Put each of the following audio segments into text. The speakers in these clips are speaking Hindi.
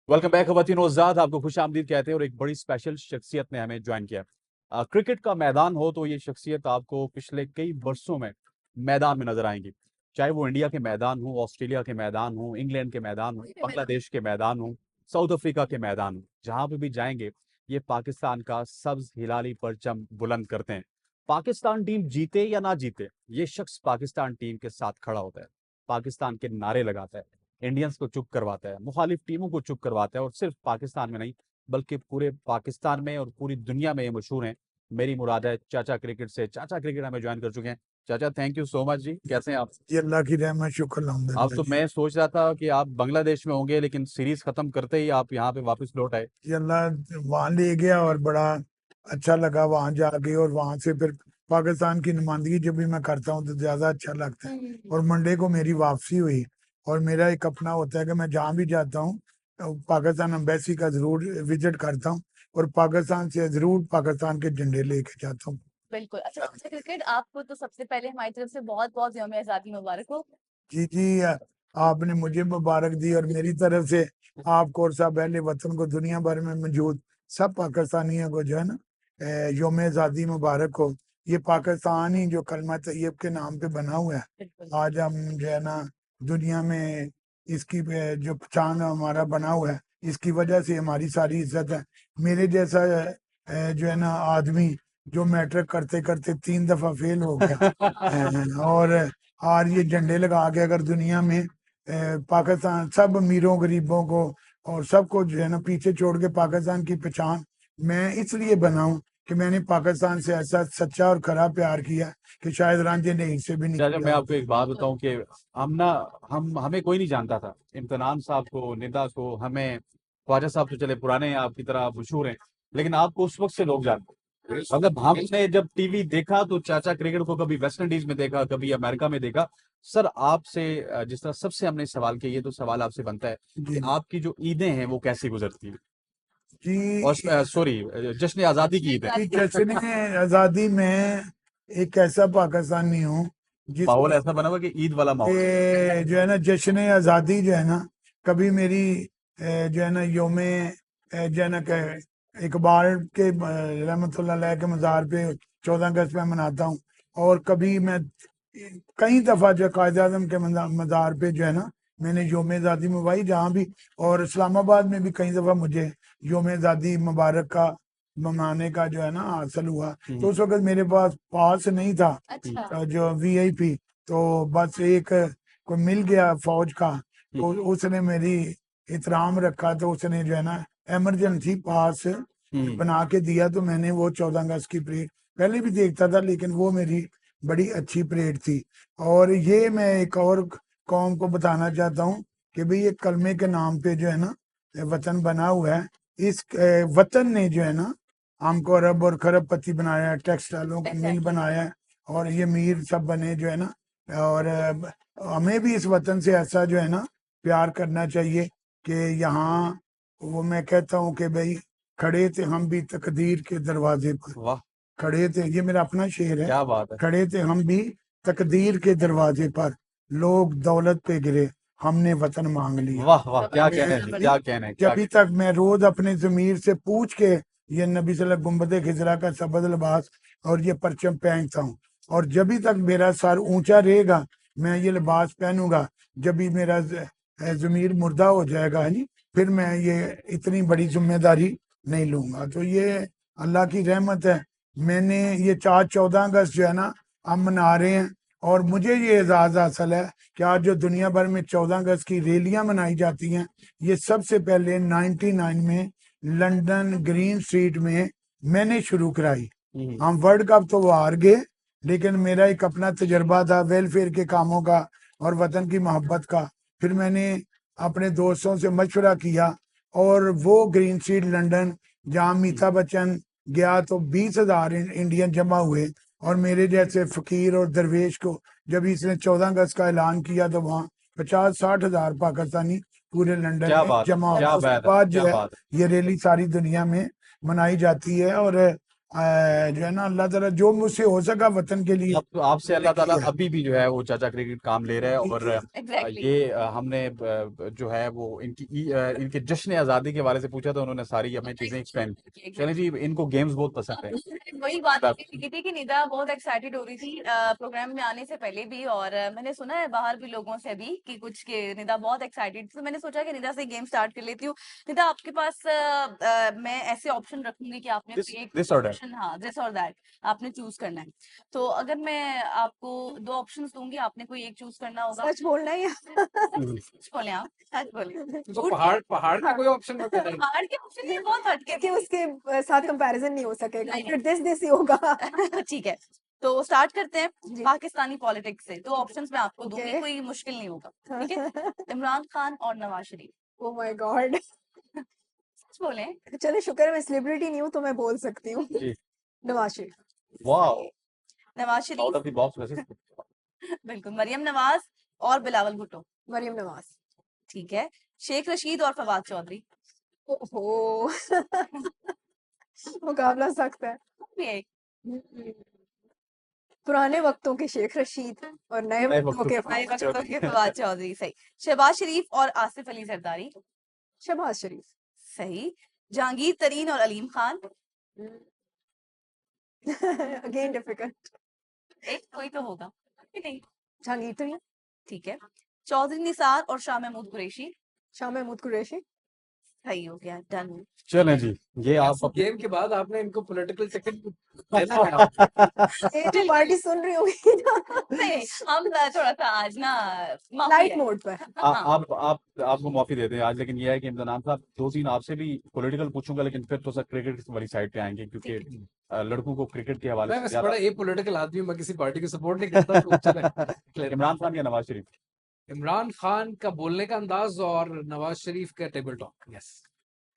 वेलकम बैक खवातीन उज़्ज़ात, आपको खुश आमदीद कहते हैं। और एक बड़ी स्पेशल शख्सियत ने हमें ज्वाइन किया। क्रिकेट का मैदान हो तो ये शख्सियत आपको पिछले कई वर्षों में मैदान में नजर आएंगी। चाहे वो इंडिया के मैदान हो, ऑस्ट्रेलिया के मैदान हो, इंग्लैंड के मैदान हो, बांग्लादेश के मैदान हो, साउथ अफ्रीका के मैदान हो, जहां पे भी जाएंगे ये पाकिस्तान का सब्ज हिलाली परचम बुलंद करते हैं। पाकिस्तान टीम जीते या ना जीते, ये शख्स पाकिस्तान टीम के साथ खड़ा होता है, पाकिस्तान के नारे लगाता है, इंडियंस को चुप करवाता है, मुखालिफ टीमों को चुप करवाता है। और सिर्फ पाकिस्तान में नहीं बल्कि पूरे पाकिस्तान में और पूरी दुनिया में ये मशहूर हैं। मेरी मुराद है चाचा क्रिकेट से। चाचा क्रिकेट हमें ज्वाइन कर चुके हैं। चाचा थैंक यू सो मच जी, कैसे हैं आप? जी अल्लाह की रहमत, शुक्र अब अल्हम्दुलिल्लाह तो जी। मैं सोच रहा था कि आप बांग्लादेश में होंगे, लेकिन सीरीज खत्म करते ही आप यहाँ पे वापस लौट आए। जी अल्लाह वहाँ ले गया और बड़ा अच्छा लगा वहाँ जाके, और वहाँ से फिर पाकिस्तान की नुमाइंदगी जब भी मैं करता हूँ तो ज़्यादा अच्छा लगता है। और मंडे को मेरी वापसी हुई, और मेरा एक अपना होता है कि मैं जहाँ भी जाता हूँ तो पाकिस्तान एम्बेसी का ज़रूर विजिट करता हूँ, और पाकिस्तान से ज़रूर पाकिस्तान के झंडे लेके जाता हूँ। बिल्कुल। अच्छा, चाचा क्रिकेट, आपको तो सबसे पहले हमारी तरफ से बहुत-बहुत यौम आज़ादी मुबारक हो। जी जी, आपने मुझे मुबारक दी, और मेरी तरफ से आपको और सब अहले वतन को, दुनिया भर में मौजूद सब पाकिस्तानियों को जो है ना यौम आज़ादी मुबारक हो। ये पाकिस्तान ही जो कलमा तैयब के नाम पे बना हुआ है, बिल्कुल। आज हम जो है ना दुनिया में इसकी जो पहचान हमारा बना हुआ है, इसकी वजह से हमारी सारी इज्जत है। मेरे जैसा जो है ना आदमी जो मैट्रिक करते करते 3 दफा फेल हो गया, और और ये झंडे लगा के अगर दुनिया में पाकिस्तान सब अमीरों गरीबों को और सबको जो है ना पीछे छोड़ के पाकिस्तान की पहचान मैं इसलिए बनाऊं कि मैंने पाकिस्तान से ऐसा सच्चा और खरा प्यार किया कि शायद रांझे ने इससे भी नहीं चाचा मैं किया आपको एक बात बताऊं कि हम ना हमें कोई नहीं जानता था, इम्तिनान साहब को, निदा को, हमें ख्वाजा साहब तो चले पुराने हैं, आपकी तरह मशहूर हैं, लेकिन आपको उस वक्त से लोग जानते हैं। मतलब हमने जब टीवी देखा तो चाचा क्रिकेट को कभी वेस्ट इंडीज में देखा, कभी अमेरिका में देखा। सर आपसे जिस तरह सबसे हमने सवाल किया, ये तो सवाल आपसे बनता है कि जी आपकी जो ईदें हैं वो कैसी गुजरती है? जी। और सॉरी, जश्न आजादी की ईद है। कि जश्न आज़ादी में एक ऐसा पाकिस्तानी हूँ माहौल जिसमें ऐसा बना हुआ कि ईद वाला माहौल। जो है ना जश्न आज़ादी जो है ना, कभी मेरी जो है ना योम जो है ना इकबाल के रहमतुल्लाह अलैह के मज़ार पे 14 अगस्त में मनाता हूँ। और कभी मैं कई दफ़ा जो कायद आज़म के मज़ार पे जो है ना मैंने योम आज़ादी मनवाई, जहाँ भी, और इस्लामाबाद में भी कई दफ़ा मुझे योम आज़ादी मुबारक का मनाने का जो है ना हासिल हुआ। तो उस वक्त मेरे पास नहीं था अच्छा। जो वीआईपी, तो बस एक कोई मिल गया फौज का, तो उसने मेरी एहतराम रखा, तो उसने जो है ना इमरजेंसी पास बना के दिया। तो मैंने वो 14 अगस्त की परेड पहले भी देखता था, लेकिन वो मेरी बड़ी अच्छी परेड थी। और ये मैं एक और कौम को बताना चाहता हूँ कि भाई ये कलमे के नाम पे जो है ना वतन बना हुआ है। इस वतन ने जो है ना हमको अरब और खरबपति बनाया है, टेक्सटाइलों का मिल बनाया है, और ये मीर सब बने जो है ना। और हमें भी इस वतन से ऐसा जो है ना प्यार करना चाहिए कि यहाँ, वो मैं कहता हूँ कि भाई खड़े थे हम भी तकदीर के दरवाजे पर, वाह खड़े थे, ये मेरा अपना शेर है, क्या बात है। खड़े थे हम भी तकदीर के दरवाजे पर, लोग दौलत पे गिरे, हमने वतन मांग लिया। वाह वाह, क्या कहने हैं जी, मैं क्या कहने हैं, जब क्या भी तक मैं रोज अपने जमीर से पूछ के ये नबी सल्लल्लाहु गुम्बद खिजरा का सबद लिबास और ये परचम पहनता हूँ, और जब भी तक मेरा सर ऊंचा रहेगा मैं ये लिबास पहनूंगा। जब भी मेरा जमीर मुर्दा हो जाएगा है जी, फिर मैं ये इतनी बड़ी जिम्मेदारी नहीं लूंगा। तो ये अल्लाह की रहमत है। मैंने ये 14 अगस्त जो है ना हम मना रहे हैं, और मुझे ये एजाज हासिल है कि आज जो दुनिया भर में 14 अगस्त की रैलियां मनाई जाती हैं, ये सबसे पहले 99 में लंदन ग्रीन स्ट्रीट में मैंने शुरू कराई। हम वर्ल्ड कप तो वो हार गए, लेकिन मेरा एक अपना तजर्बा था वेलफेयर के कामों का और वतन की मोहब्बत का। फिर मैंने अपने दोस्तों से मशवरा किया, और वो ग्रीन स्ट्रीट लंदन जहाँ अमिताभ बच्चन गया तो 20,000 इंडियन जमा हुए, और मेरे जैसे फकीर और दरवेश को जब इसने 14 अगस्त का ऐलान किया तो वहाँ 50-60 हजार पाकिस्तानी पूरे लंदन क्या में बात है, जमा क्या हुए। उसके बात है, बाद क्या जो है बात है। ये रैली सारी दुनिया में मनाई जाती है। और जो है ना अल्लाह ताला जो मुझसे हो सका वतन के लिए अब आपसे अल्लाह ताला किया। अभी भी जो है वो चाचा क्रिकेट काम ले रहा है और एग्जैक्टली ये हमने जो है वो इनके जश्न आज़ादी के बारे से पूछा तो उन्होंने सारी हमें चीज़ें एक्सप्लेन की। चलें जी, इनको गेम्स बहुत पसंद है। वही बात होती की थी कि निदा बहुत एक्साइटेड हो रही थी प्रोग्राम में आने से पहले भी, और मैंने सुना है बाहर भी लोगों से भी कि कुछ के निदा बहुत एक्साइटेड, तो मैंने सोचा कि निदा से गेम स्टार्ट कर लेती हूँ। निदा आपके पास मैं ऐसे ऑप्शन रखूंगी कि आपने दिस कोई एक दिस और दैट। ऑप्शन, हाँ दिस और दैट आपने चूज करना है। तो अगर मैं आपको दो ऑप्शंस दूंगी, आपने कोई एक चूज करना होगा। सच बोलना है या सच बोले आप, सच बोले। तो झूठ पहाड़ पहाड़ का कोई ऑप्शन रखा था? पहाड़ के ऑप्शन ये बहुत हटके कि उसके साथ कंपैरिजन नहीं हो सकेगा, नहीं, फिर दिस ही होगा। ठीक है, तो स्टार्ट करते हैं जी। पाकिस्तानी पॉलिटिक्स से। दो ऑप्शंस मैं आपको दूंगी, Okay. कोई मुश्किल नहीं होगा, ठीक है। इमरान खान और Nawaz Sharif. Oh my god. सच बोले। चले शुक्र है मैं सेलिब्रिटी नहीं हूँ तो मैं बोल सकती हूँ। जी। Nawaz Sharif. Wow, Nawaz out Sharif, of the box वैसे। बिल्कुल। मरियम नवाज और बिलावल भुट्टो। मरियम नवाज। ठीक है। शेख रशीद और फवाद चौधरी। ओहो। मुकाबला सख्त है। ये पुराने वक्तों के शेख रशीद और नए नए वक्तों वक्तों के के नए फवाद वक्तों के फवाद चौधरी। सही। शहबाज शरीफ और आसिफ अली जरदारी। शहबाज शरीफ। सही। जहांगीर तरीन और अलीम खान। Again difficult. एक कोई तो होगा कि नहीं। जहांगीर तरीन। ठीक है। चौधरी निसार और शाह महमूद कुरैशी। शाह महमूद कुरैशी। सही हो गया, डन। चलें जी, ये आप अपने गेम के बाद आपने इनको पॉलिटिकल टिकट देना है आप। ये जो पार्टी सुन रही होगी ना नहीं, हम थोड़ा सा आज ना माफी लाइट है। मोड पर। हाँ, आप आपको माफी देते हैं आज, लेकिन ये है कि इम्तिहान साहब दो तीन आपसे भी पॉलिटिकल पूछूंगा, लेकिन फिर तो सर क्रिकेट वाली साइड पे आएंगे क्योंकि लड़कों को क्रिकेट के हवाले मैं से वैसे ज्यादा बड़ा ए पॉलिटिकल आदमी हूँ, मैं किसी पार्टी को सपोर्ट नहीं करता, तो चले। इमरान खान या नवाज शरीफ। इमरान खान का बोलने का अंदाज और नवाज शरीफ का टेबल टॉक। यस।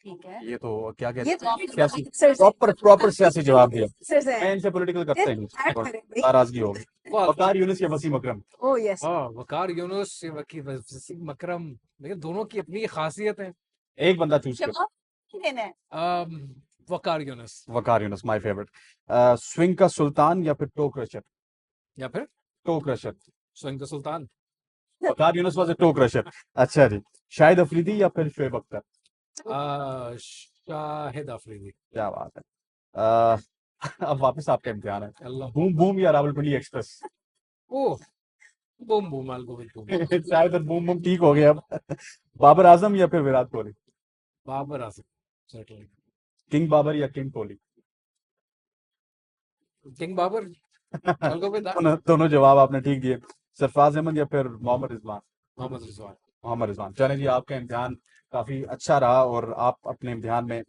ठीक है। ये तो क्या कहते ये हैं, सियासी सिर से प्रॉपर सियासी जवाब दिया। सिर से मैं इनसे पॉलिटिकल करते ही ऐड नहीं, करेंगे। नाराजगी होगी। वाह, वकार यूनुस या वसीम अकरम। ओ यस। हाँ, वकार यूनुस वसीम अकरम, लेकिन दोनों की अपनी खासियत है। एक बंदा चूज करो। जवाब क्या देना है? वकार यूनुस वकार यूनुस माय फेवरेट। स्विंग का सुल्तान या फिर टो क्रशर। या फिर टो क्रशर। स्वयं सुल्तान। वकार यूनुस वाज टो क्रशर। अच्छा जी, शाहिद अफरीदी या फिर शोएब अख्तर। शाहिद अफरीदी। क्या बात है। अ, अब वापस आपका इम्तिहान है। अल्लाह। बूम बूम या रावलपिंडी एक्सप्रेस। ओह, बूम बूम आल गोविंद बूम। शायद बूम बूम ठीक हो गया अब। बाबर आजम या फिर विराट कोहली। बाबर आजम, certainly। किंग बाबर या king Kohli. King Babar. I'll go with that। दोनों जवाब आपने ठीक दिए। सरफराज अहमद या फिर मोहम्मद रिजवान। मोहम्मद रिजवान। मोहम्मद रिजवान। चलें जी, आपका इम्तिहान काफी अच्छा रहा और आप अपने इम्तिहान में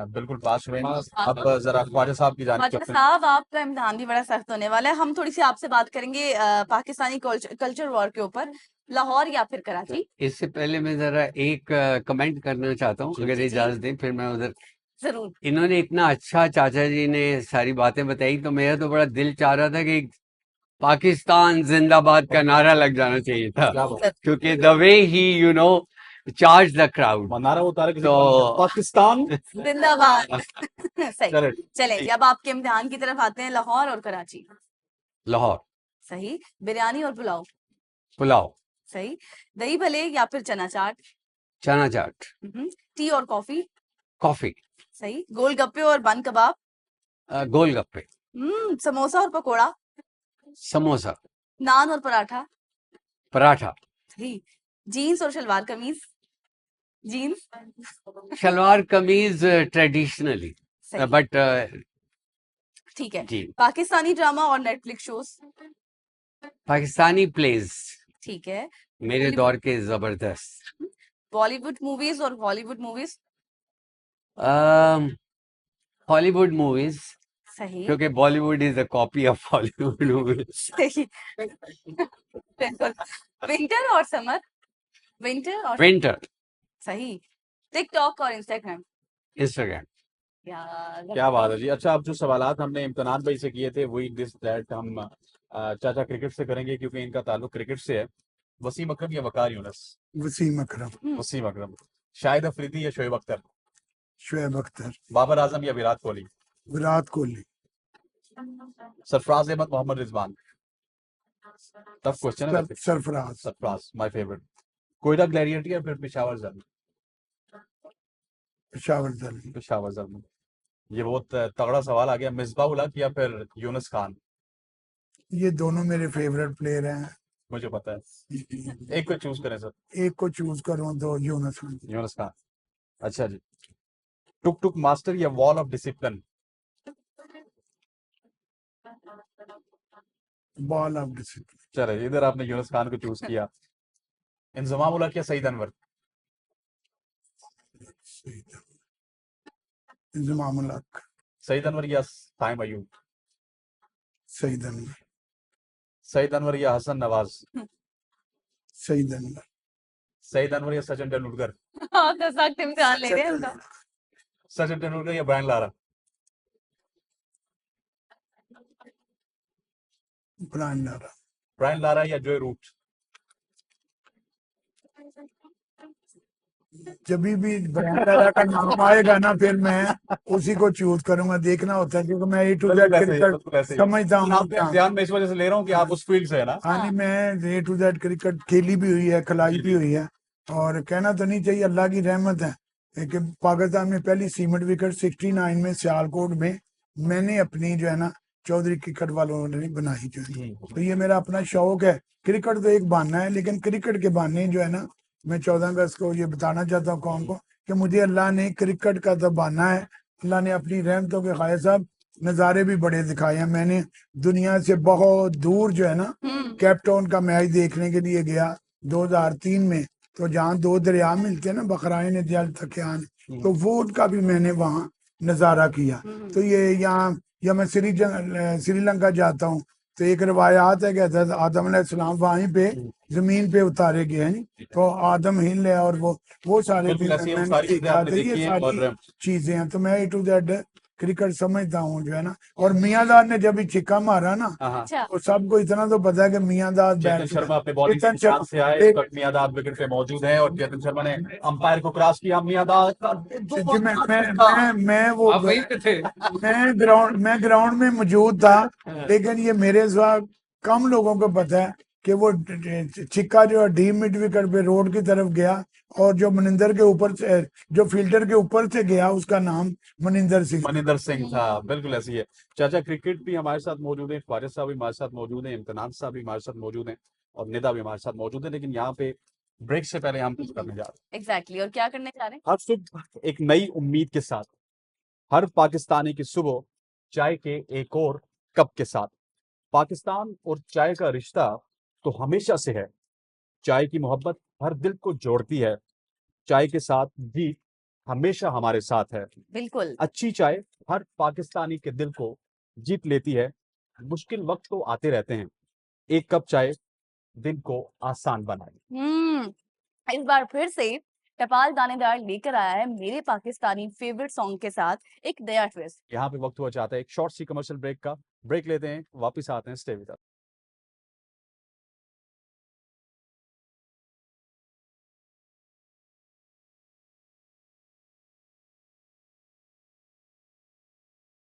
बिल्कुल पास हुए। अब जरा ख्वाजा साहब की जानिब ख्वाजा साहब, आपका इम्तिहान भी बड़ा सख्त होने वाला है। हम थोड़ी सी आपसे बात करेंगे पाकिस्तानी कल्चर वॉर के ऊपर। लाहौर या फिर कराची। इससे पहले मैं जरा एक कमेंट करना चाहता हूँ, अगर जी। इजाजत दें, फिर मैं उधर। जरूर। इन्होंने इतना अच्छा चाचा जी ने सारी बातें बताई, तो मेरा तो बड़ा दिल चाह रहा था कि पाकिस्तान जिंदाबाद का नारा लग जाना चाहिए था, क्योंकि the way he charge the crowd. नारा उतारे तो पाकिस्तान जिंदाबाद। सही। चले चलें जी, अब आपके इम्तिहान की तरफ आते हैं। लाहौर और कराची। लाहौर। सही। बिरयानी और पुलाव। पुलाव। सही। दही भले या फिर चना चाट। चना चाट। टी और कॉफी। कॉफी। सही। गोलगप्पे और बन कबाब। गोलगप्पे। समोसा और पकोड़ा। समोसा। नान और पराठा। पराठा। सही। जीन्स और शलवार कमीज। जीन्स। शलवार कमीज ट्रेडिशनली, सही। बट ठीक है। जी। पाकिस्तानी ड्रामा और नेटफ्लिक्स शोज। पाकिस्तानी प्लेज ठीक है। मेरे दौर के जबरदस्त। बॉलीवुड मूवीज और हॉलीवुड मूवीज। हॉलीवुड मूवीज, सही। क्योंकि Bollywood is a copy of Hollywood movies. सही। बिल्कुल। विंटर और समर। विंटर और विंटर। सही। टिकटॉक और इंस्टाग्राम। इंस्टाग्राम। क्या बात है जी। अच्छा, अब जो सवालात हमने इम्तिहान भाई से किए थे वही दिस दैट हम चाचा क्रिकेट से करेंगे क्योंकि इनका ताल्लुक क्रिकेट से है। वसीम अकरम या वकार यूनुस। वसीम अकरम। वसीम अकरम। शाहिद अफरीदी या शोएब अख्तर। शुएब अख्तर। बाबर आजम या विराट कोहली। विराट कोहली। सरफराज अहमद, मोहम्मद रिजवान। टफ क्वेश्चन है वैसे। Sarfaraz. Sarfaraz my favourite. Quetta gladiator या फिर Peshawar German? Peshawar German. Peshawar German. ये बहुत तगड़ा सवाल आ गया। मिसबाह उल हक या फिर यूनुस खान? ये दोनों मेरे फेवरेट प्लेयर हैं। मुझे पता है। एक को चूज करें सर। एक को चूज करूं तो यूनुस खान। यूनुस खान। अच्छा जी। टुक टुक मास्टर या wall of discipline? Ball of discipline. चले, इधर आपने यूनुस खान को चूज किया। इंजमाम उल हक या सईद अनवर? इंजमाम उल हक। सईद अनवर या साइम अयूब? सईद अनवर। सईद अनवर या हसन नवाज? सईद अनवर। सईद अनवर या सचिन तेंदुलकर? आप तो सख्त इम्तिहान ले रहे हैं उनका। सचिन तेंदुलकर या Brian Lara? Brian Lara. Brian Lara या जोए रूट? जब भी ब्रायन लारा का नाम आएगा ना फिर मैं उसी को चूज करूंगा। देखना होता है क्योंकि मैं ए टू जेड क्रिकेट समझता हूँ। ध्यान में इस वजह से ले रहा हूँ कि आप उस फील्ड से है ना। हाँ नहीं, मैं ए टू जेड क्रिकेट खेली भी हुई है, खिलाई भी हुई है। और कहना तो नहीं चाहिए, अल्लाह की रहमत है कि पाकिस्तान में पहली सीमेंट विकेट 69 में सियालकोट में मैंने अपनी जो है ना चौधरी क्रिकेट वालों ने बनाई जो है। तो ये मेरा अपना शौक है। क्रिकेट तो एक बहाना है, लेकिन क्रिकेट के बहाने जो है ना मैं 14 अगस्त को ये बताना चाहता हूँ कौम को कि मुझे अल्लाह ने क्रिकेट का तो बहाना है, अल्लाह ने अपनी रहमतों के खाया साहब नज़ारे भी बड़े दिखाए हैं। मैंने दुनिया से बहुत दूर जो है ना कैपटाउन का मैच देखने के लिए गया 2003 में। तो जहाँ दो दरिया मिलते हैं ना, बखराइन जल तकियान, तो वो उनका भी मैंने वहाँ नज़ारा किया। तो ये यहाँ या मैं श्रीलंका जाता हूँ तो एक रिवायात है कि हज़रत आदम अलैहिस्सलाम वहीं पे जमीन पे उतारे गए हैं। तो आदम हिल है और वो सारे बिल्कुल ऐसी हम मैंने सारी चीजें देखा। आपने तो ये देखी हैं सारी और चीजें हैं। तो मैं ए टू जेड क्रिकेट समझता हूँ जो है ना। और मियांदाद ने जब भी छिक्का मारा ना हाँ, अच्छा तो सबको इतना तो पता है कि मियांदाद चेतन बैट शर्मा अपने बॉलिंग चेतन निशान से आए, एक- बट मियांदाद विकेट पे मौजूद है और चेतन शर्मा ने अंपायर को क्रॉस किया। मियांदाद का जी, मैं वो आप वहीं पे थे। मैं ग्राउंड में मौजूद था, लेकिन ये मेरे साथ कम लोगों को पता है कि वो छिक्का जो डी मिड विकेट पे रोड की तरफ गया और जो मनिंदर के ऊपर से जो फील्डर के ऊपर से गया उसका नाम मनिंदर सिंह। मनिंदर सिंह था। बिल्कुल ऐसी है। चाचा क्रिकेट भी हमारे साथ मौजूद है, फारिस साहब भी हमारे साथ मौजूद है, इम्तिनान साहब भी हमारे साथ मौजूद हैं और निदा भी हमारे साथ मौजूद है। लेकिन यहाँ पे ब्रेक से पहले हम कुछ करने जा रहे हैं। एग्जैक्टली। और क्या करने जा रहे हैं? हर सुबह एक नई उम्मीद के साथ, हर पाकिस्तानी की सुबह चाय के एक और कप के साथ। पाकिस्तान और चाय का रिश्ता तो हमेशा से है। चाय की मोहब्बत हर दिल को जोड़ती है। चाय के साथ जीत हमेशा हमारे साथ है। बिल्कुल। अच्छी चाय हर पाकिस्तानी के दिल को जीत लेती है। मुश्किल वक्त तो आते रहते हैं, एक कप चाय दिन को आसान बनाए। इस बार फिर से टपाल दानेदार लेकर आया है मेरे पाकिस्तानी फेवरेट सॉन्ग के साथ एक नया ट्विस्ट। यहाँ पे वक्त हुआ चाहता है एक शॉर्ट सी कमर्शियल ब्रेक का। ब्रेक लेते हैं, वापस आते हैं। Stay with us.